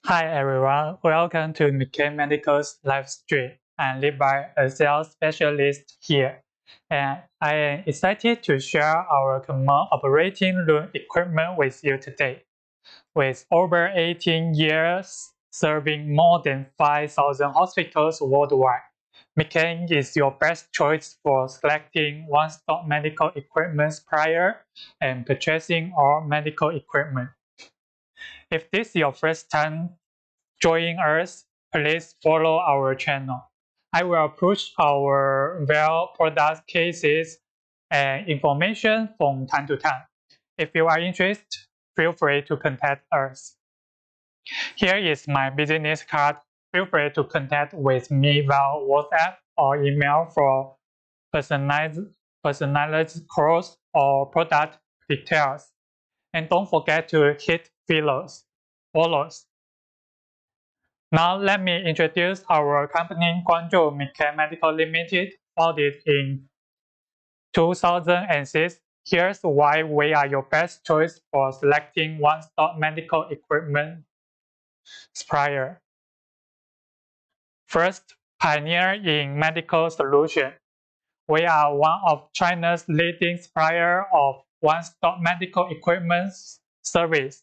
Hi everyone, welcome to MECANMED's live stream. I'm Levi, a sales specialist here, and I am excited to share our common operating room equipment with you today. With over 18 years serving more than 5,000 hospitals worldwide, MECAN is your best choice for selecting one-stop medical equipment supplier and purchasing all medical equipment. If this is your first time joining us, please follow our channel. I will push our well product cases and information from time to time. If you are interested, feel free to contact us. Here is my business card. Feel free to contact with me via WhatsApp or email for personalized calls or product details. And don't forget to hit follows. Now let me introduce our company Guangzhou MECAN Medical Limited, founded in 2006. Here's why we are your best choice for selecting one-stop medical equipment supplier. First, pioneer in medical solution. We are one of China's leading supplier of one-stop medical equipment service.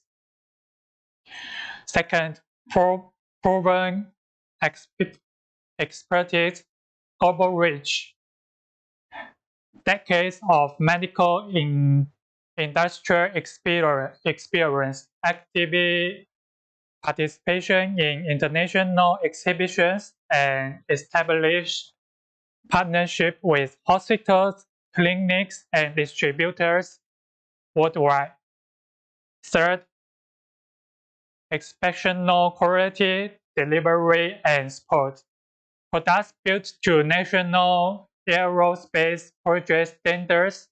Second, proven expertise, global reach. Decades of medical industrial experience, active participation in international exhibitions, and established partnership with hospitals, clinics, and distributors worldwide. Third, exceptional quality, delivery, and support. Products built to national aerospace project standards,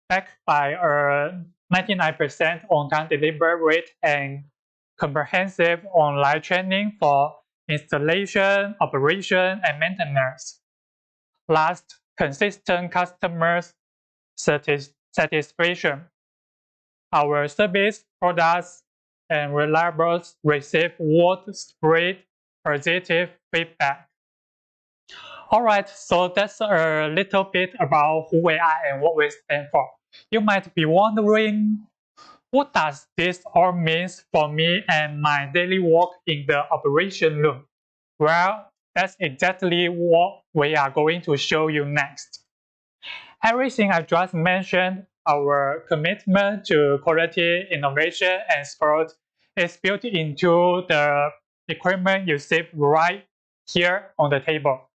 backed by a 99% on-time delivery rate and comprehensive online training for installation, operation, and maintenance. Last, consistent customer satisfaction. Our service, products, and reliables receive widespread positive feedback. Alright, so that's a little bit about who we are and what we stand for. You might be wondering, what does this all mean for me and my daily work in the operation room? Well, that's exactly what we are going to show you next. Everything I just mentioned, our commitment to quality, innovation, and support is built into the equipment you see right here on the table.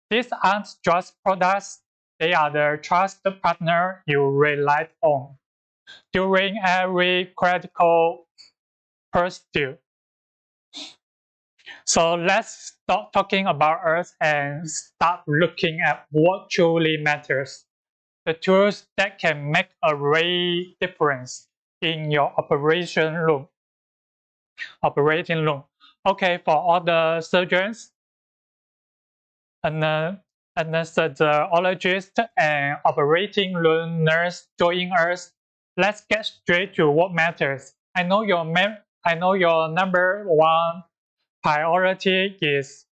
These aren't just products, they are the trusted partner you rely on during every critical pursuit. So let's stop talking about us and start looking at what truly matters. The tools that can make a real difference in your operating room. Okay, for all the surgeons, anesthesiologists, and operating room nurse joining us, let's get straight to what matters. I know your number one priority is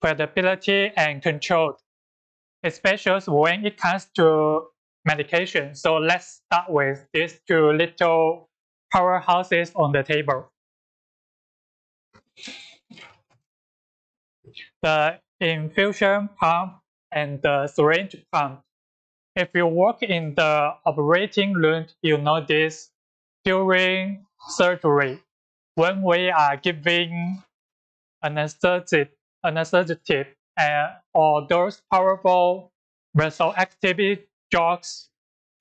credibility and control, especially when it comes to medication. So let's start with these two little powerhouses on the table. The infusion pump and the syringe pump. If you work in the operating room, you know this. During surgery, when we are giving anesthetic or those powerful vasoactive drugs,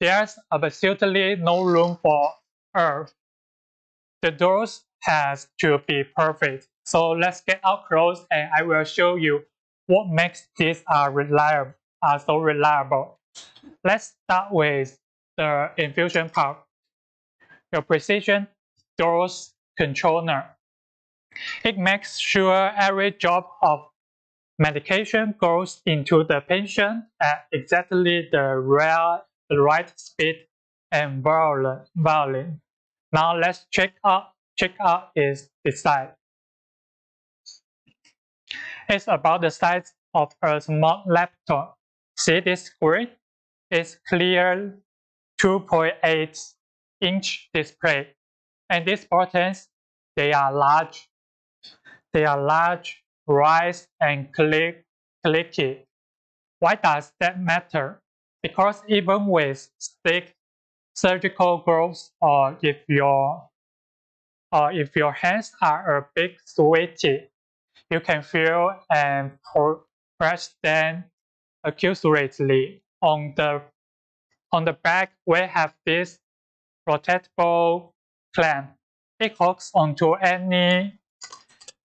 there's absolutely no room for error. The dose has to be perfect. So let's get up close and I will show you what makes this so reliable. Let's start with the infusion pump. Your precision dose controller. It makes sure every drop of medication goes into the patient at exactly the right speed and violin. Now let's check out its design. It's about the size of a small laptop. See this screen? It's clear 2.8-inch display, and these buttons, they are large. They are large, rise and clicky. Why does that matter? Because even with thick surgical gloves, or if your hands are a bit sweaty, you can feel and press them accurately. On the back, we have this rotatable clamp. It hooks onto any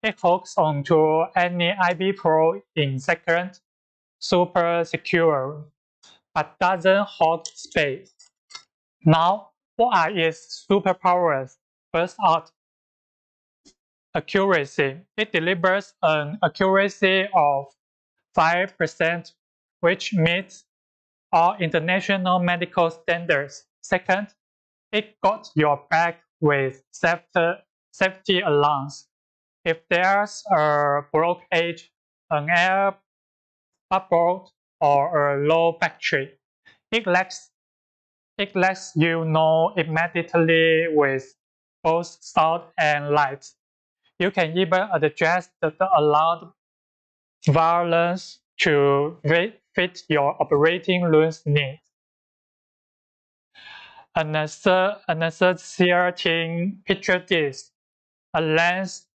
IV Pro in seconds, super secure, but doesn't hog space. Now, what are its superpowers? First out, accuracy. It delivers an accuracy of 5%, which meets all international medical standards. Second, it got your back with safety alarms. If there's a blockage, an air bubble, or a low battery, it lets you know immediately with both sound and light. You can even adjust the alarm violence to fit your operating room's needs. Another thing, picture this: a lens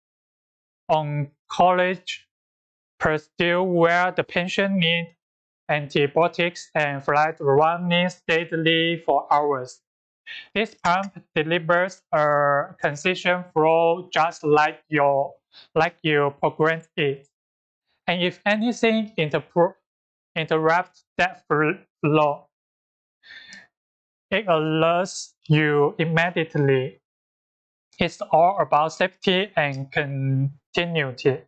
on college procedure where the patient needs antibiotics and flight running steadily for hours. This pump delivers a consistent flow just like you programmed it. And if anything interrupts that flow, it alerts you immediately. It's all about safety and continuity.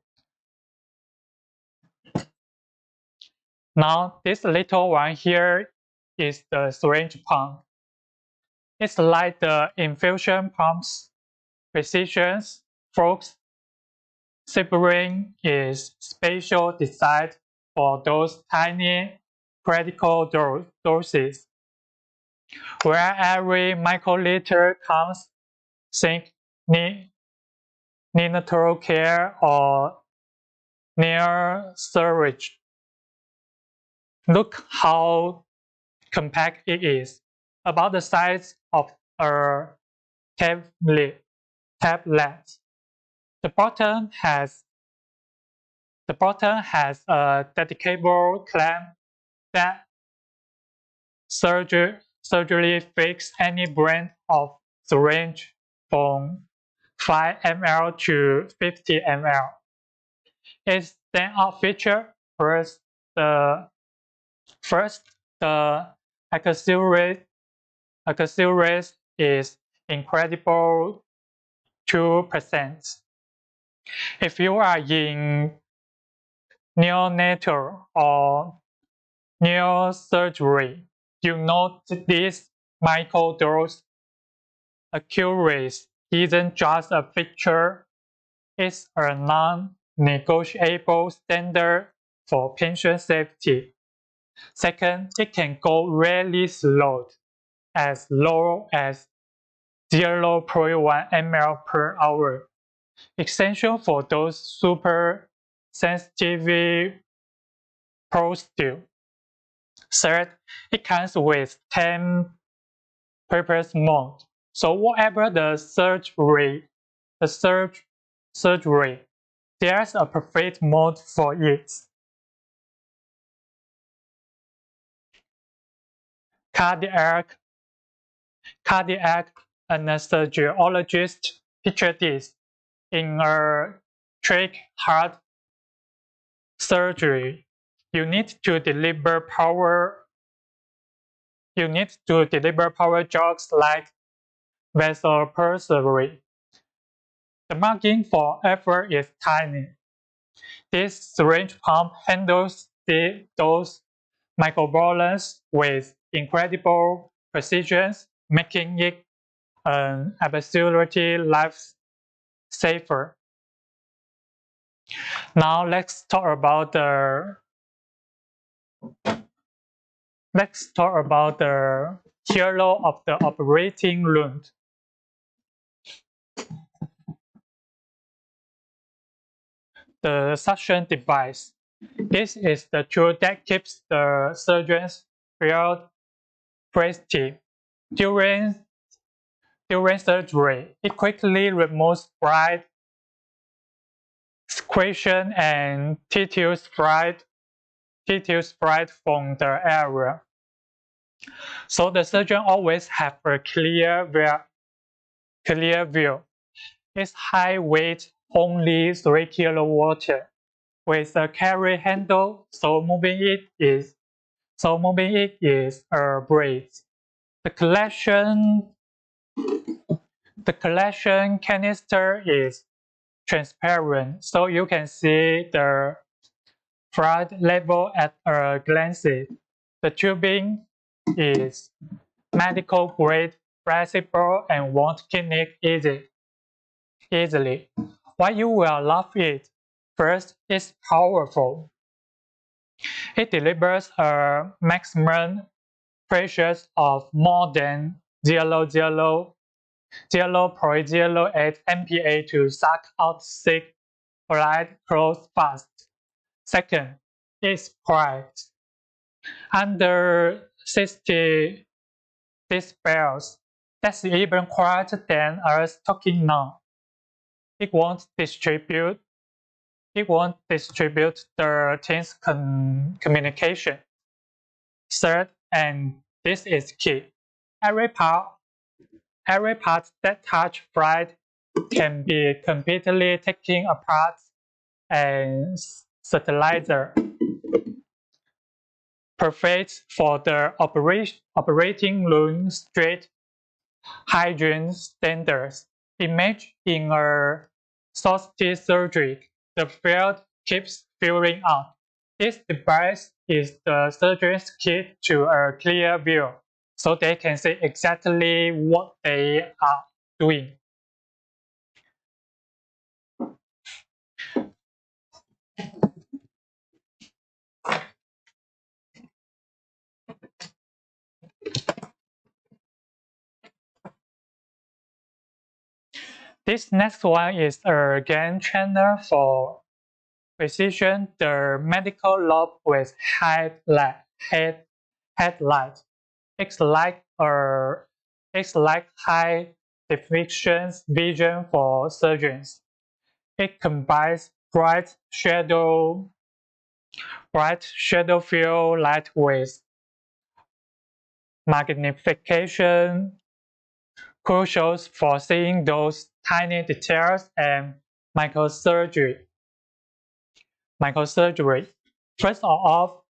Now, this little one here is the syringe pump. It's like the infusion pump's precision force. Syringe is special designed for those tiny critical doses, where every microliter counts. Think neonatal care or near syringe. Look how compact it is, about the size of a tablet. The bottom has a dedicable clamp that surgery fix any brand of syringe from 5 ml to 50 ml. Its standout feature the accuracy is incredible 2%. If you are in neonatal or neurosurgery, you know this microdose accuracy isn't just a feature, it's a non-negotiable standard for patient safety. Second, it can go really slow, as low as 0.1 ml per hour, essential for those super sensitive procedures. Third, it comes with 10 purpose mode, so whatever the surgery, there's a perfect mode for it. Cardiac anesthesiologist, picture this: in a tragic heart surgery, you need to deliver power jokes like vasopressurization. The margin for error is tiny. This syringe pump handles those microvolumes with incredible precision making it an absolutely life safer. Now let's talk about the hero of the operating room. The suction device. This is the tool that keeps the surgeon's field free during surgery. It quickly removes blood, secretion, and tissue spread from the area. So the surgeon always has a clear view. Its high weight, only 3 kilowatts, with a carry handle, so moving it is a breeze. The collection canister is transparent, so you can see the fluid level at a glance. The tubing is medical grade, flexible, and won't connect easily. Why you will love it? First, it's powerful. It delivers a maximum pressure of more than 0.08 MPa to suck out thick blood clothes fast. Second, it's quiet. Under 60 decibels, that's even quieter than us talking now. It won't distribute the team's communication. Third, and this is key, every part that touch flight can be completely taken apart and sterilized. Perfect for the operating room strict hygiene standards. Image in a solstice surgery, the field keeps filling out. This device is the surgeon's key to a clear view, so they can see exactly what they are doing. This next one is a game changer for precision. The medical lobe with headlight. It's like high definition vision for surgeons. It combines bright shadow field light with magnification, crucial for seeing those tiny details and microsurgery. First of all,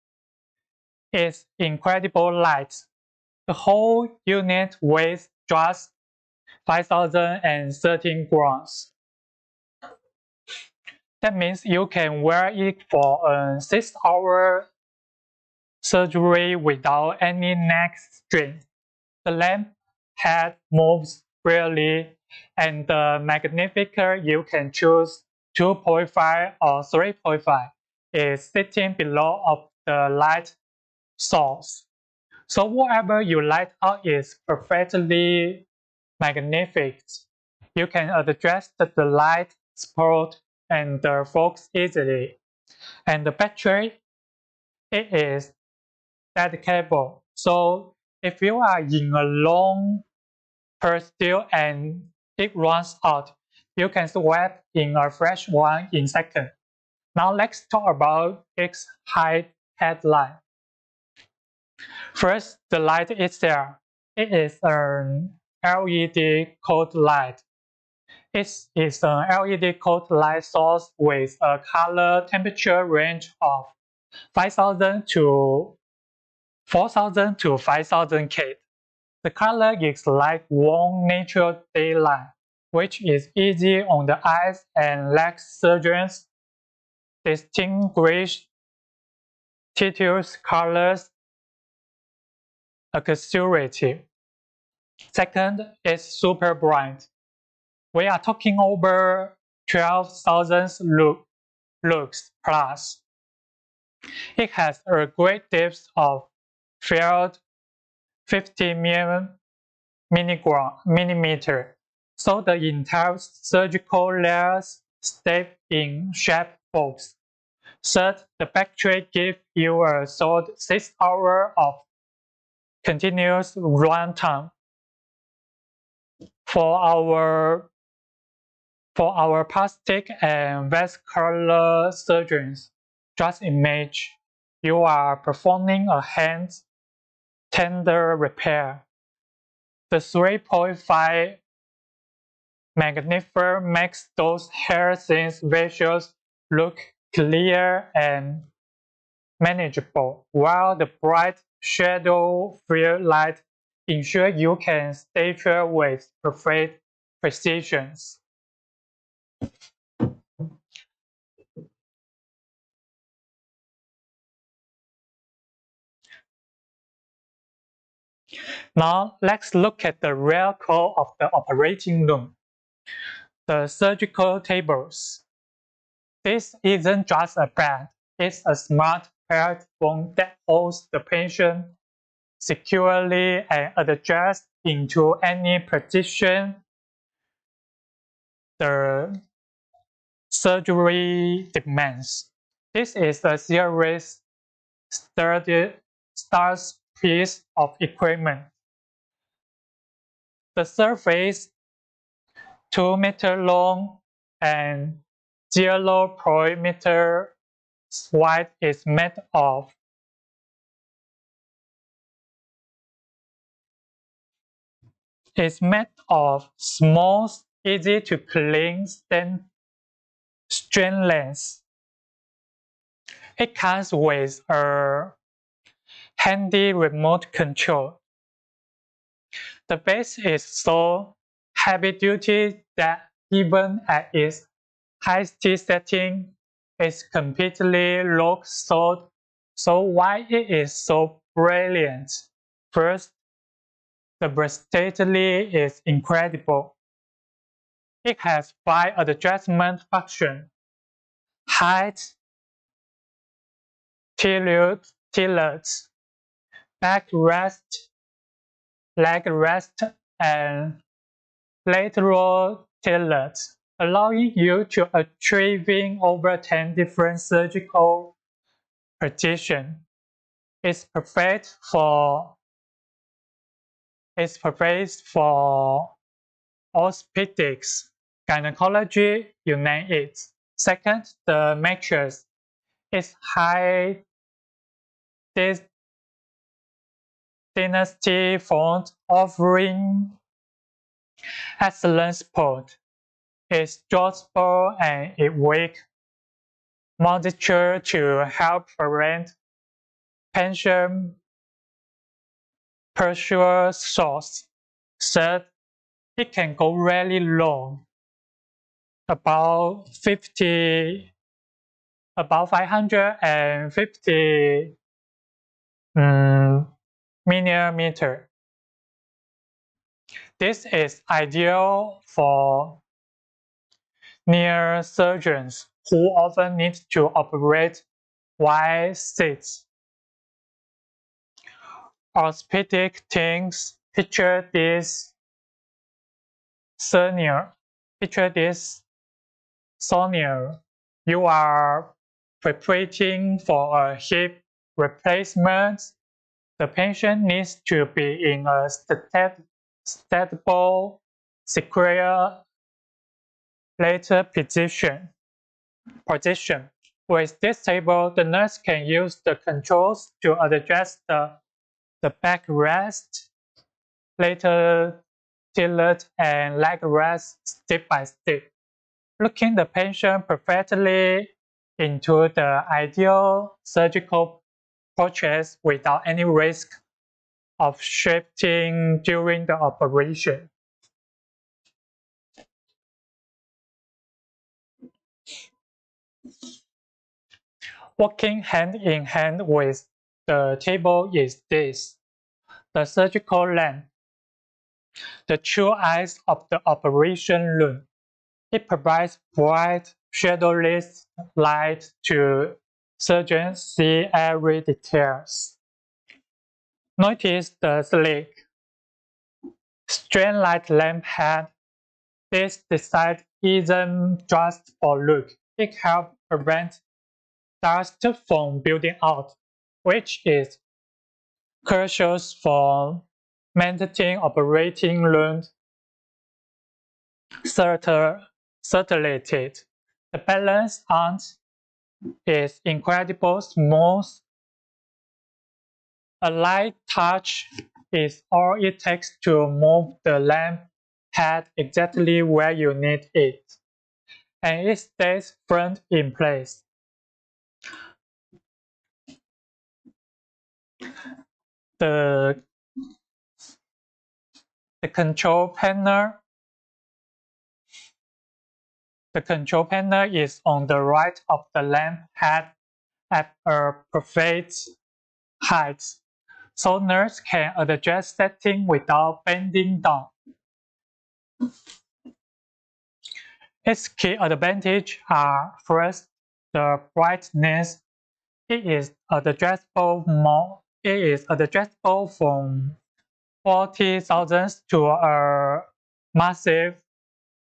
it's incredible light. The whole unit weighs just 5,013 grams. That means you can wear it for a 6-hour surgery without any neck strain. The lamp head moves freely, and the magnifier you can choose 2.5 or 3.5 is sitting below of the light source. So whatever you light out is perfectly magnified. You can adjust the light spot and the focus easily. And the battery, it is dedicable. So if you are in a long pursuit and it runs out, you can swap in a fresh one in seconds. Now let's talk about its headlight. First, the light itself. It is an LED cold light. It is an LED cold light source with a color temperature range of 5,000 to 4,000 to 5,000 K. The color is like warm natural daylight, which is easy on the eyes and lets surgeons distinguish tissue colors accurately. Second is super bright. We are talking over 12,000 lux plus. It has a great depth of field 50 millimeter, so the entire surgical layers stay in shape box. Third, the battery gives you a solid 6 hours of continuous runtime. For our plastic and vascular surgeons, just imagine you are performing a hand tender repair. The 3.5 magnifier makes those hair-thin visuals look clear and manageable, while the bright shadow-filled light ensures you can stature with perfect precision. Now let's look at the real core of the operating room, the surgical tables. This isn't just a bed, it's a smart platform that holds the patient securely and adjusts into any position the surgery demands. This is a serious star's piece of equipment. The surface 2 meter long and 0.meter wide is made smooth, easy to clean stainless. It comes with a handy remote control. The base is so heavy duty that even at its highest setting, it's completely locked. So why it is so brilliant? First, the versatility is incredible. It has 5 adjustment functions: height, tilt, back rest, leg rest, and lateral tilt, allowing you to achieving over 10 different surgical positions. It's perfect for orthopedics, gynecology, you name it. Second, the mattress is high density foam, offering excellent support. It's adjustable and it weak moisture to help prevent pension pressure shocks. Third, it can go really long, about 550 millimeter. This is ideal for neurosurgeons who often need to operate wide seats. Orthopedic teams picture this scenario. You are preparing for a hip replacement. The patient needs to be in a stable, secure later position. With this table, the nurse can use the controls to adjust the backrest, later tilt, and leg rest step by step, looking the patient perfectly into the ideal surgical process without any risk of shifting during the operation. Working hand in hand with the table is this: the surgical lamp. the true eyes of the operation room. It provides bright, shadowless light to surgeons see every details. Notice the sleek, strand-like lamp head. This design isn't just for look. It helps prevent dust from building out, which is crucial for maintaining operating room circulated. The balance on is incredible smooth. A light touch is all it takes to move the lamp head exactly where you need it, and it stays firm in place. The control panel is on the right of the lamp head at a perfect height, so nurse can adjust setting without bending down. Its key advantages are first, the brightness. It is adjustable from 40,000 to a massive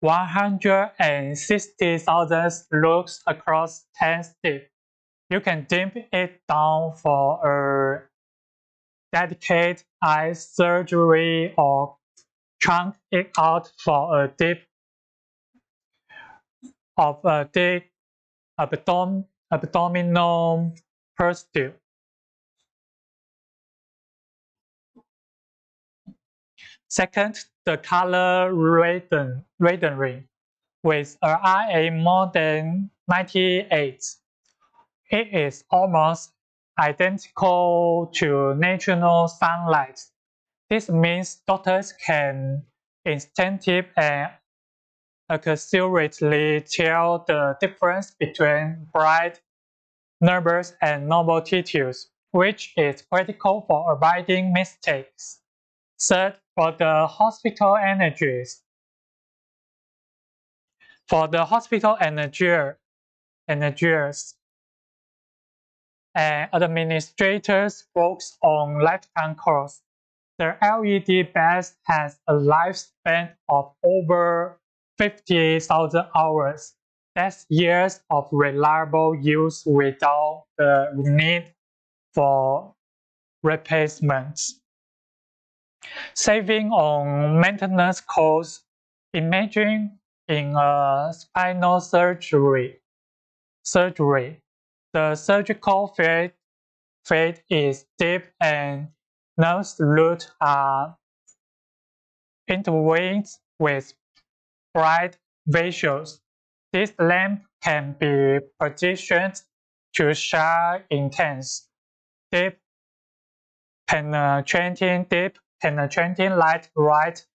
160,000 lux across 10 steps. You can dim it down for a dedicated eye surgery or chunk it out for a deep abdominal procedure. Second, the color rendering. With a RA more than 98, it is almost identical to natural sunlight. This means doctors can instantly and accurately tell the difference between bright, nervous, and normal tissues, which is critical for avoiding mistakes. Third, for the hospital energies. For the hospital managers and administrators focus on lifetime costs, the LED base has a lifespan of over 50,000 hours. That's years of reliable use without the need for replacements. Saving on maintenance costs. Imagine in a spinal surgery, the surgical field is deep and nerve roots are intertwined with bright visuals. This lamp can be positioned to shine intense, deep penetrating light right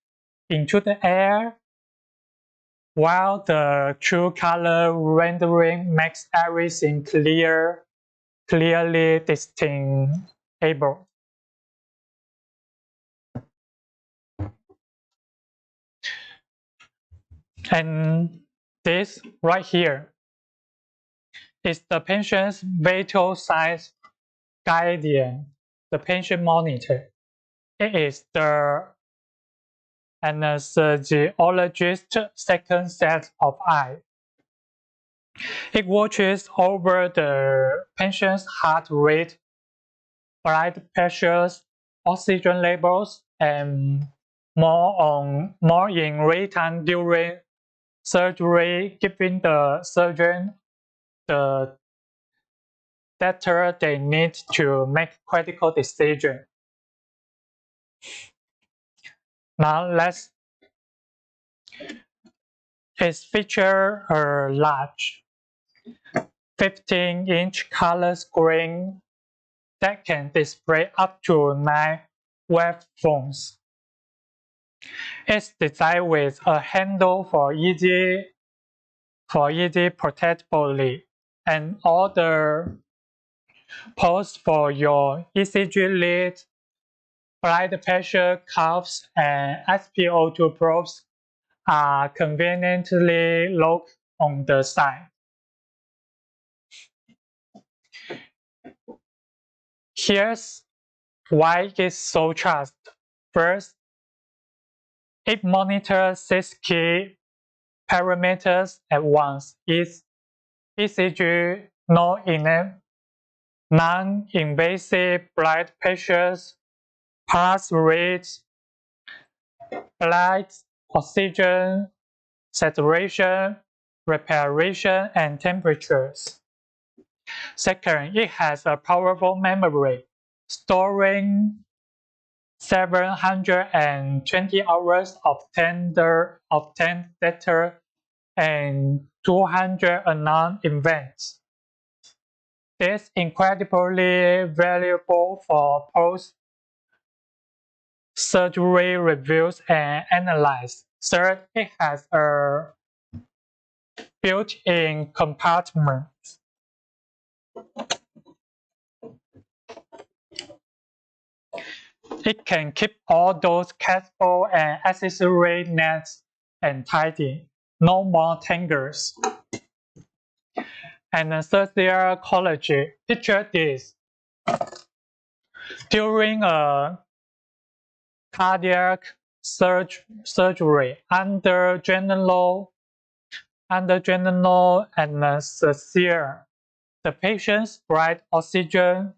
into the air, while the true color rendering makes everything clearly distinguishable. And this right here is the patient's vital signs guardian, the patient monitor. It is the anesthesiologist's second set of eyes. It watches over the patient's heart rate, blood pressures, oxygen levels, and more in real time during surgery, giving the surgeon the data they need to make critical decisions. Now it features a large 15-inch color screen that can display up to 9 waveforms. It's designed with a handle for easy portability and all the ports for your ECG lead, blood pressure cuffs and SpO2 probes are conveniently located on the side. Here's why it's so trusted. First, it monitors 6 key parameters at once: ECG, non-invasive blood pressures, pulse rates, blood oxygen saturation, respiration, and temperatures. Second, it has a powerful memory, storing 720 hours of data and 200 unknown events. This is incredibly valuable for post-surgery reviews and analysis. Third, it has a built-in compartment. It can keep all those cable and accessory nets and tidy. No more tangles. And third quality. Picture this. During a cardiac surgery under general anesthesia, the patient's blood oxygen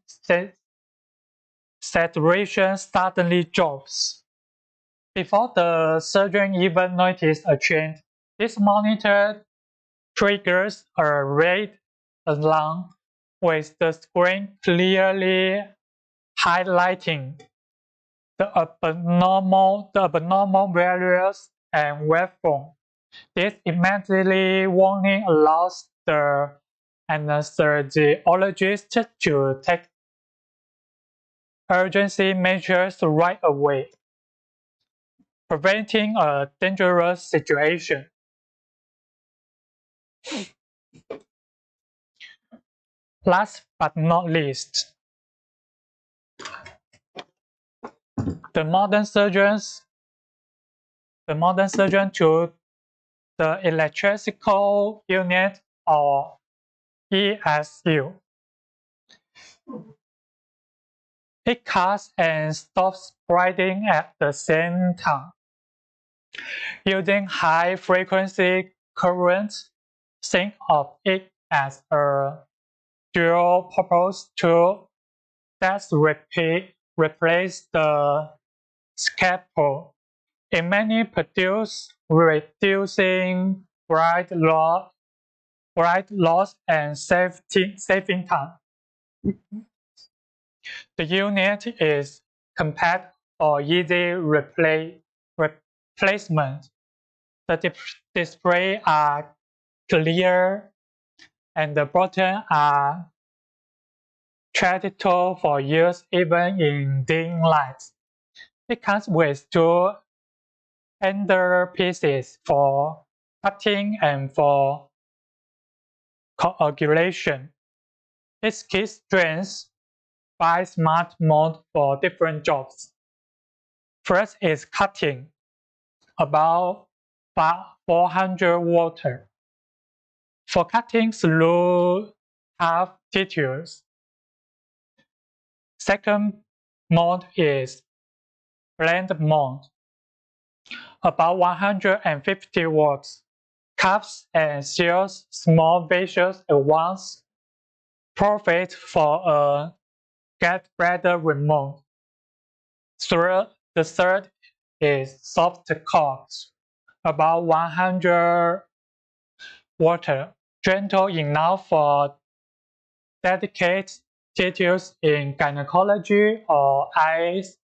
saturation suddenly drops. Before the surgeon even notices a change, this monitor triggers a red alarm with the screen clearly highlighting the abnormal values and waveform. This immediately warning allows the anesthesiologist to take urgency measures right away, preventing a dangerous situation. Last but not least, the modern surgeon to the electrical unit or ESU. It cuts and stops bleeding at the same time. Using high-frequency current, think of it as a dual-purpose tool that replaces the scalpel. In many produce reducing blood loss and saving time. The unit is compact for easy replacement. The displays are clear and the buttons are tractable for use even in dim lights. It comes with two ender pieces for cutting and for coagulation. Its key strengths by smart mode for different jobs. First is cutting, about 400 water. For cutting through tough tissues. Second mode is blend mode, about 150 watts. Cups and seals small vessels at once, perfect for a get better remote. The third is soft cords, about 100 water, gentle enough for dedicated tissues in gynecology or eyes.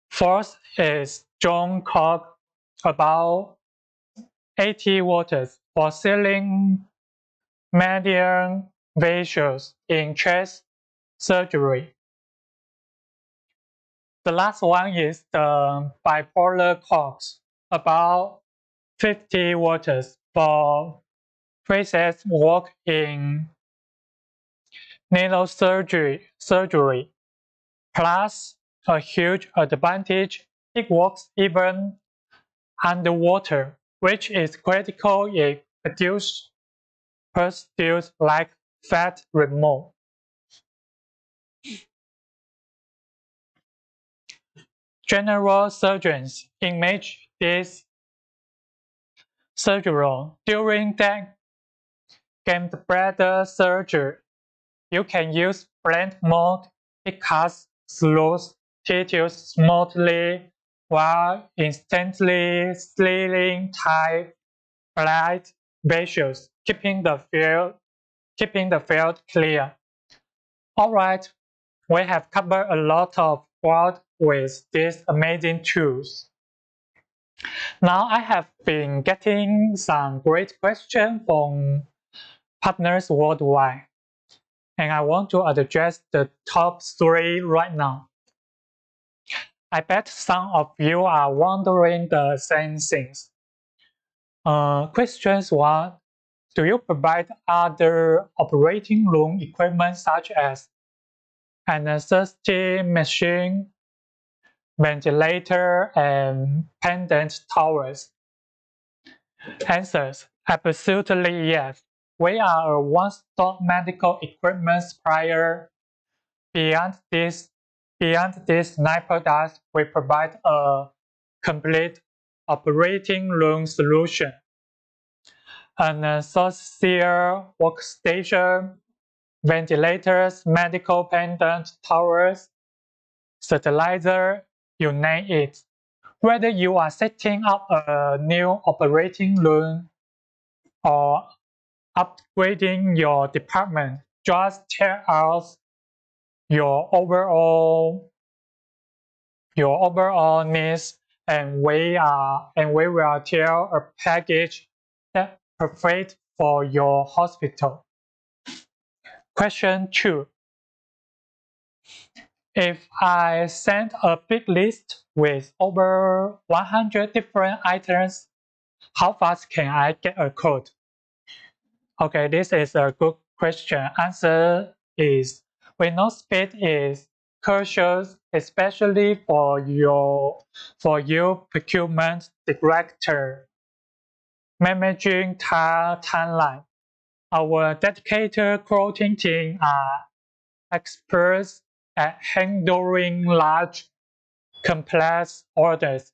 Fourth is strong cord, about 80 watts, for sealing median vessels in chest surgery. The last one is the bipolar cords, about 50 watts, for precise work in neurosurgery. Plus, a huge advantage, it works even underwater, which is critical if pursuits like fat removal. General surgeons image this surgery during that gallbladder surgery. You can use blend mode. It cuts through tissues smoothly while instantly sealing tight blood vessels, keeping the field clear. Alright, we have covered a lot of ground with these amazing tools. Now I have been getting some great questions from partners worldwide, and I want to address the top 3 right now. I bet some of you are wondering the same things. Questions 1. Do you provide other operating room equipment such as anesthesia machine, ventilator, and pendant towers? Answers: absolutely yes. We are a one-stop medical equipment supplier. Beyond these 9 products, we provide a complete operating room solution. An anesthesia workstation, ventilators, medical pendant towers, sterilizer, you name it. Whether you are setting up a new operating room or upgrading your department, just tell us your overall needs, and we will tailor a package that's perfect for your hospital. Question 2. If I send a big list with over 100 different items, how fast can I get a quote? Okay, this is a good question. Answer is, we know speed is crucial, especially for your procurement director managing timeline. Our dedicated quoting team are experts at handling large, complex orders.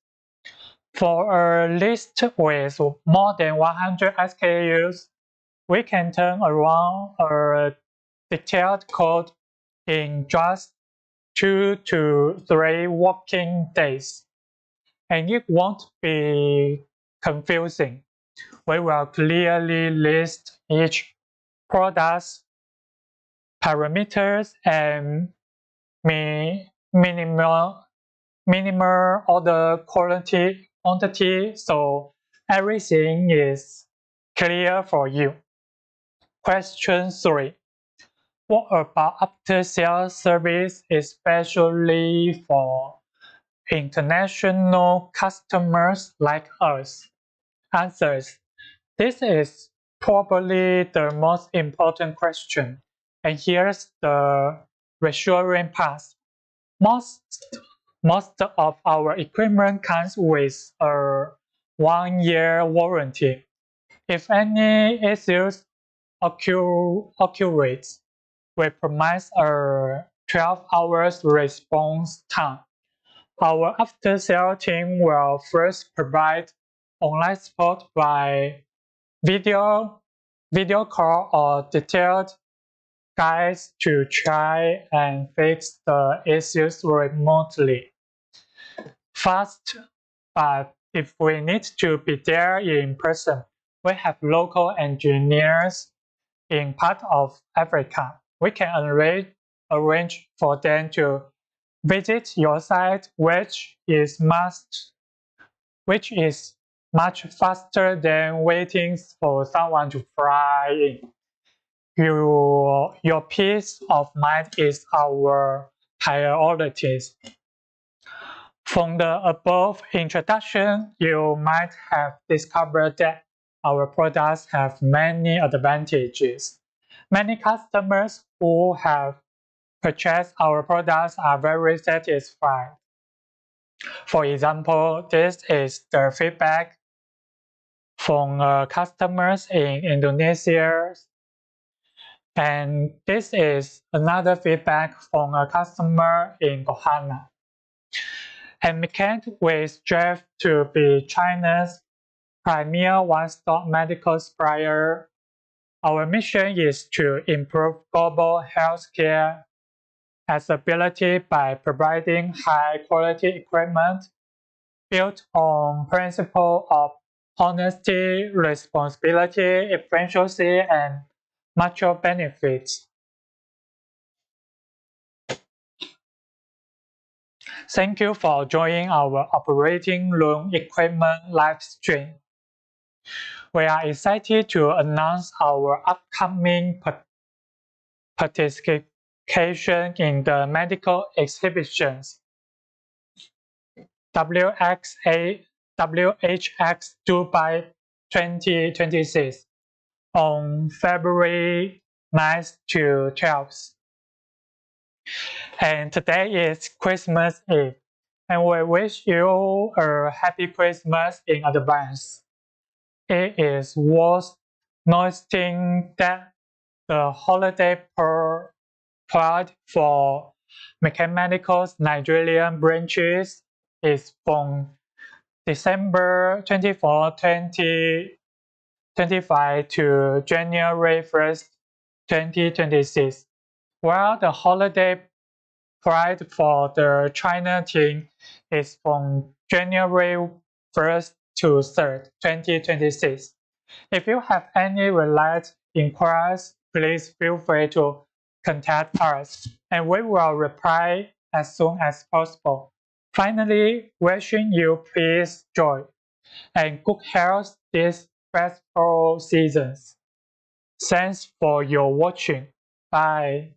For a list with more than 100 SKUs, we can turn around a detailed quote in just 2 to 3 working days, and it won't be confusing. We will clearly list each product's parameters and minimal order quantity, so everything is clear for you. Question 3. What about after-sales service, especially for international customers like us? Answers: this is probably the most important question, and here's the reassuring part. Most of our equipment comes with a 1-year warranty. If any issues occur, we promise a 12 hours response time. Our after-sale team will first provide online support by video call or detailed guides to try and fix the issues remotely. Fast, but if we need to be there in person, we have local engineers in part of Africa. We can arrange for them to visit your site, which is much faster than waiting for someone to fly in. Your peace of mind is our priority. From the above introduction, you might have discovered that our products have many advantages. Many customers who have purchase our products are very satisfied. For example, this is the feedback from customers in Indonesia, and this is another feedback from a customer in Ghana. And MECANMED will strive to be China's premier one-stop medical supplier. Our mission is to improve global healthcare accessibility by providing high-quality equipment built on principles of honesty, responsibility, efficiency, and mutual benefits. Thank you for joining our operating room equipment live stream. We are excited to announce our upcoming participation in the medical exhibitions WHX Dubai 2026 on February 9th to 12th. And today is Christmas Eve, and we wish you a happy Christmas in advance. It is worth noting that the holiday period for MECANMED's Nigerian branches is from December 24, 2025 to January 1st, 2026, while the holiday period for the China team is from January 1st to 3rd, 2026. If you have any related inquiries, please feel free to contact us, and we will reply as soon as possible. Finally, wishing you peace, joy, and good health this festival season. Thanks for your watching. Bye.